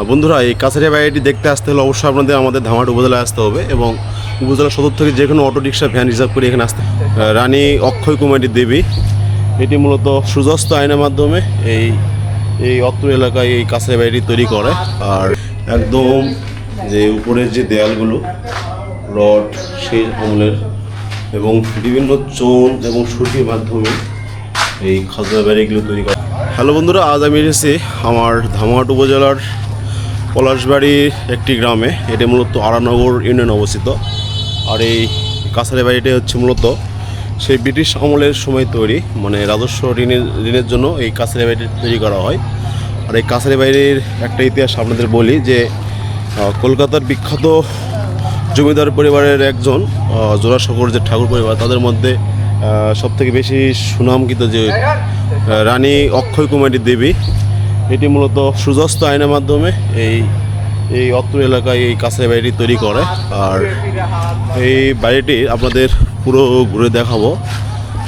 বন্ধুরা, এই কাছারিয়া বাড়িটি দেখতে আসতে হলে অবশ্যই আপনাদের আমাদের ধামাট উপজেলায় আসতে হবে এবং উপজেলা সদর থেকে যে কোনো অটো রিক্সা ভ্যান রিজার্ভ করে এখানে আসতে রানী অক্ষয় কুমারী দেবী। এটি মূলত সূর্যাস্ত আইনের মাধ্যমে এই এই অত্র এলাকায় এই কাছারিয়া বাড়িটি তৈরি করে। আর একদম যে উপরের যে দেয়ালগুলো রড সেই আমলের এবং বিভিন্ন চোন এবং সুটির মাধ্যমে এই খাজনা বাড়িগুলো তৈরি করে। হ্যালো বন্ধুরা, আজ আমি এসেছি আমার ধামহাট উপজেলার পলাশবাড়ির একটি গ্রামে। এটি মূলত আরানগর ইউনিয়ন অবস্থিত। আর এই কাছারিয়া বাড়িটি হচ্ছে মূলত সেই ব্রিটিশ আমলের সময় তৈরি, মানে রাজস্ব ঋণের জন্য এই কাছারিয়া বাড়িটি তৈরি করা হয়। আর এই কাছারিয়া বাড়ির একটা ইতিহাস আপনাদের বলি যে কলকাতার বিখ্যাত জমিদার পরিবারের একজন জোড়াসাঁকোর যে ঠাকুর পরিবার, তাদের মধ্যে সবথেকে বেশি সুনামকৃত যে রানী অক্ষয় কুমারী দেবী, এটি মূলত সূর্যাস্ত আইনের মাধ্যমে এই অত্র এলাকায় এই কাছারিয়া বাড়িটি তৈরি করে। আর এই বাড়িটি আপনাদের পুরো ঘুরে দেখাবো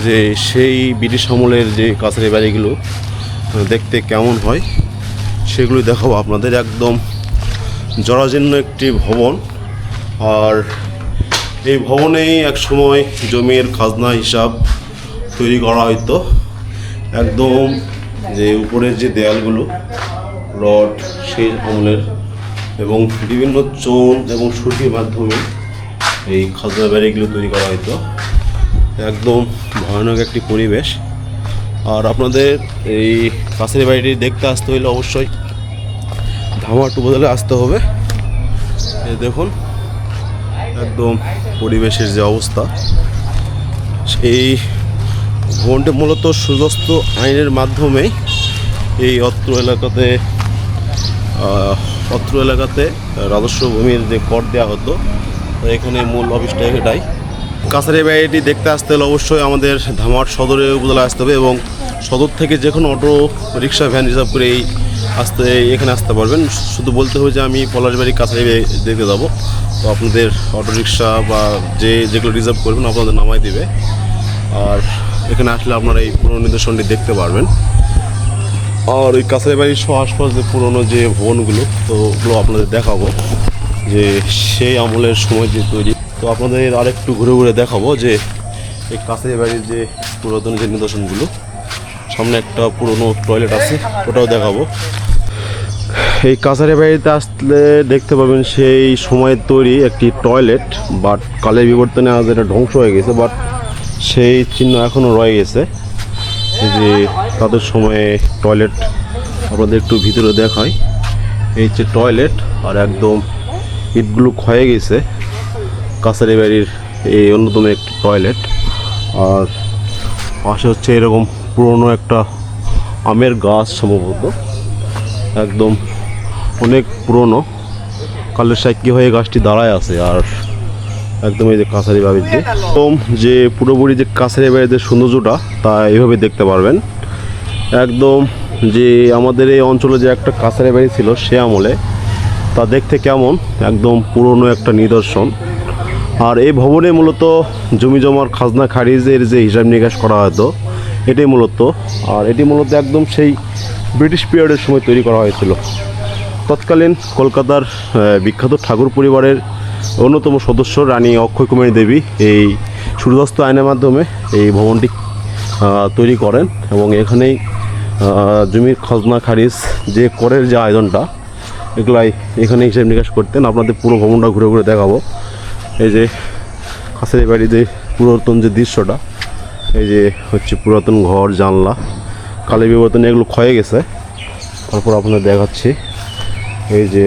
যে সেই ব্রিটিশ আমলের যে কাছারিয়া বাড়িগুলো দেখতে কেমন হয় সেগুলো দেখাবো আপনাদের। একদম জরাজীর্ণ একটি ভবন। আর এই ভবনেই এক সময় জমির খাজনা হিসাব তৈরি করা হতো। একদম যে উপরের যে দেয়ালগুলো রড সেই আমলের এবং বিভিন্ন চোন এবং সুটির মাধ্যমে এই খাজনা বাড়িগুলো তৈরি করা হতো। একদম ভয়ানক একটি পরিবেশ। আর আপনাদের এই কাছারিয়া বাড়িটি দেখতে আসতে হলে অবশ্যই ধামহাট উপজেলায় আসতে হবে। এই দেখুন একদম পরিবেশের যে অবস্থা। এই ভবনটি মূলত সূর্যাস্ত আইনের মাধ্যমে এই অত্র এলাকাতে রাজস্ব ভূমির যে কর দেওয়া হতো, এখানে মূল অফিসটা এটাই। কাছারিয়া বাড়িটি দেখতে আসতে হলে অবশ্যই আমাদের ধামহাট সদরে উপজেলায় আসতে হবে এবং সদর থেকে যে কোনো অটো রিক্সা ভ্যান রিজার্ভ করে এখানে আসতে পারবেন। শুধু বলতে হবে যে আমি পলাশবাড়ি কাছারিয়া দেখতে যাবো, তো আপনাদের অটো রিক্সা বা যেগুলো রিজার্ভ করবেন আপনাদের নামাই দিবে। আর এখানে আসলে আপনারা এই পুরনো নিদর্শনটি দেখতে পারবেন। আর ওই কাছারিয়া বাড়ির আশপাশ যে পুরনো যে ভবনগুলো, তো ওগুলো আপনাদের দেখাবো যে সেই আমলের সময় যে তৈরি। তো আপনাদের আরেকটু ঘুরে ঘুরে দেখাবো যে এই কাছারিয়া বাড়ির যে পুরাতন যে নিদর্শনগুলো। সামনে একটা পুরনো টয়লেট আছে, ওটাও দেখাবো। এই কাছারিয়া বাড়িতে আসলে দেখতে পাবেন সেই সময়ের তৈরি একটি টয়লেট, বাট কালের বিবর্তনে আজ এটা ধ্বংস হয়ে গেছে, বাট সেই চিহ্ন এখনও রয়ে গেছে যে তাদের সময়ে টয়লেট। আপনাদের একটু ভিতরে দেখাই, এই যে টয়লেট। আর একদম ইটগুলো ক্ষয়ে গেছে কাছারিয়া বাড়ির এই অন্যতম একটি টয়লেট। আর পাশে হচ্ছে এরকম পুরনো একটা আমের গাছ, সম্ভবত একদম অনেক পুরনো কালের সাক্ষী হয়ে গাছটি দাঁড়ায় আছে। আর একদম এই যে কাছারিয়া বাড়ির যে পুরোপুরি যে কাছারিয়া বাড়ির যে সৌন্দর্যটা, তা এইভাবে দেখতে পারবেন। একদম যে আমাদের এই অঞ্চলে যে একটা কাছারিয়া বাড়ি ছিল সে আমলে, তা দেখতে কেমন একদম পুরনো একটা নিদর্শন। আর এই ভবনে মূলত জমি জমার খাজনা খারিজের যে হিসাব নিকাশ করা হতো এটাই মূলত। আর এটি মূলত একদম সেই ব্রিটিশ পিরিয়ডের সময় তৈরি করা হয়েছিল। তৎকালীন কলকাতার বিখ্যাত ঠাকুর পরিবারের অন্যতম সদস্য রানী অক্ষয় কুমারী দেবী এই সূর্যাস্ত আইনের মাধ্যমে এই ভবনটি তৈরি করেন এবং এখানেই জমির খাজনা খারিজ যে করের যে আয়োজনটা, এগুলাই এখানে হিসাব নিকাশ করতেন। আপনাদের পুরো ভবনটা ঘুরে ঘুরে দেখাবো। এই যে কাছারিয়া বাড়ির যে পুরাতন যে দৃশ্যটা, এই যে হচ্ছে পুরাতন ঘর, জানলা, কালের বিবর্তনে এগুলো ক্ষয়ে গেছে। তারপর আপনাদের দেখাচ্ছি এই যে।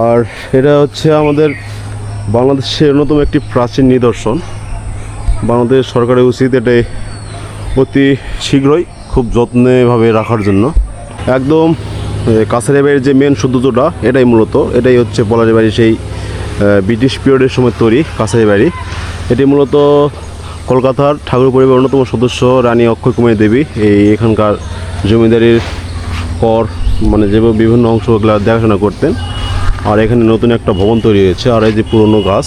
আর এটা হচ্ছে আমাদের বাংলাদেশের অন্যতম একটি প্রাচীন নিদর্শন। বাংলাদেশ সরকারের উচিত এটাই অতি শীঘ্রই খুব যত্নেভাবে রাখার জন্য। একদম কাছারিয়া বাড়ির যে মেন সৌন্দর্যটা, এটাই হচ্ছে পলাশবাড়ি বাড়ি সেই ব্রিটিশ পিরিয়ডের সময় তৈরি কাছারিয়া বাড়ি। এটি মূলত কলকাতার ঠাকুর পরিবারের অন্যতম সদস্য রানী অক্ষয় কুমারী দেবী এখানকার জমিদারির কর, মানে যেভাবে বিভিন্ন অংশগুলো দেখাশোনা করতেন। আর এখানে নতুন একটা ভবন তৈরি হয়েছে। আর এই যে পুরনো গাছ,